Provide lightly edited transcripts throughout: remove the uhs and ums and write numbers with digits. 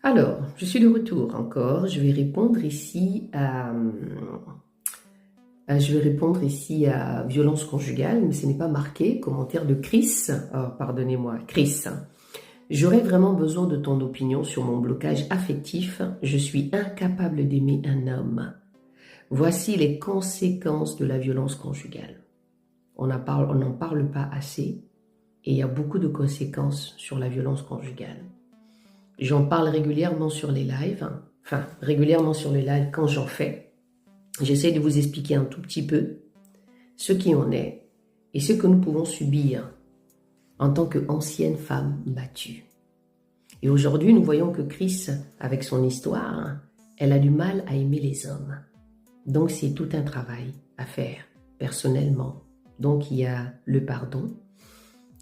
Alors, je suis de retour encore. Je vais répondre ici à violence conjugale, mais ce n'est pas marqué. Commentaire de Chris. Oh, pardonnez-moi, Chris. J'aurais vraiment besoin de ton opinion sur mon blocage affectif. Je suis incapable d'aimer un homme. Voici les conséquences de la violence conjugale. On n'en parle pas assez et il y a beaucoup de conséquences sur la violence conjugale. J'en parle régulièrement sur les lives, régulièrement sur les lives quand j'en fais. J'essaie de vous expliquer un tout petit peu ce qui en est et ce que nous pouvons subir en tant qu'ancienne femme battue. Et aujourd'hui, nous voyons que Chris, avec son histoire, elle a du mal à aimer les hommes. Donc, c'est tout un travail à faire personnellement. Donc, il y a le pardon,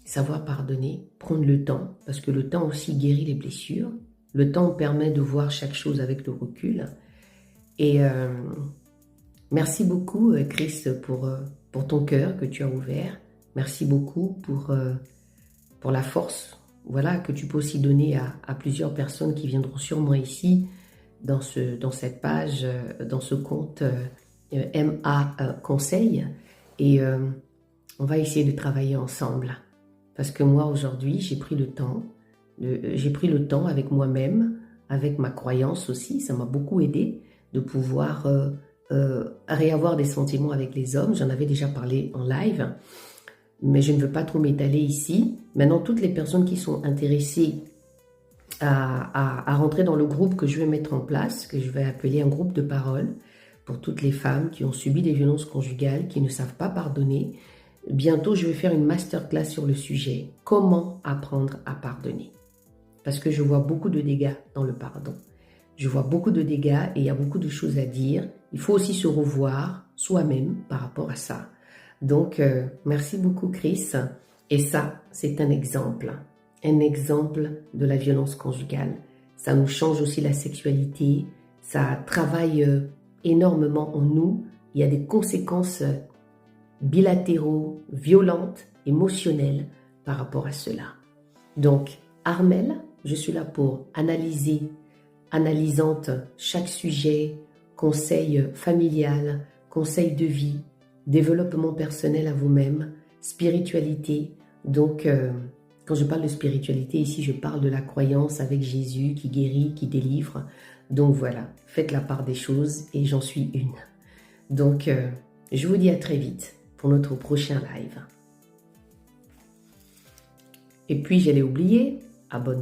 savoir pardonner, prendre le temps, parce que le temps aussi guérit les blessures. Le temps permet de voir chaque chose avec le recul. Et merci beaucoup, Chris, pour ton cœur que tu as ouvert. Merci beaucoup pour la force, voilà, que tu peux aussi donner à plusieurs personnes qui viendront sûrement ici, dans cette page, dans ce compte MA Conseil. Et on va essayer de travailler ensemble. Parce que moi, aujourd'hui, j'ai pris le temps avec moi-même, avec ma croyance aussi. Ça m'a beaucoup aidé de pouvoir réavoir des sentiments avec les hommes. J'en avais déjà parlé en live, mais je ne veux pas trop m'étaler ici. Maintenant, toutes les personnes qui sont intéressées à rentrer dans le groupe que je vais mettre en place, que je vais appeler un groupe de parole pour toutes les femmes qui ont subi des violences conjugales, qui ne savent pas pardonner. Bientôt, je vais faire une masterclass sur le sujet. Comment apprendre à pardonner? Parce que je vois beaucoup de dégâts dans le pardon. Je vois beaucoup de dégâts et il y a beaucoup de choses à dire. Il faut aussi se revoir soi-même par rapport à ça. Donc, merci beaucoup Chris. Et ça, c'est un exemple de la violence conjugale. Ça nous change aussi la sexualité. Ça travaille énormément en nous. Il y a des conséquences bilatéraux, violentes, émotionnelles par rapport à cela. Donc, Armelle, je suis là pour analysante chaque sujet, conseil familial, conseil de vie, développement personnel à vous-même, spiritualité. Donc, quand je parle de spiritualité, ici, je parle de la croyance avec Jésus qui guérit, qui délivre. Donc voilà, faites la part des choses et j'en suis une. Donc, je vous dis à très vite pour notre prochain live. Et puis, j'allais oublier, abonne-toi.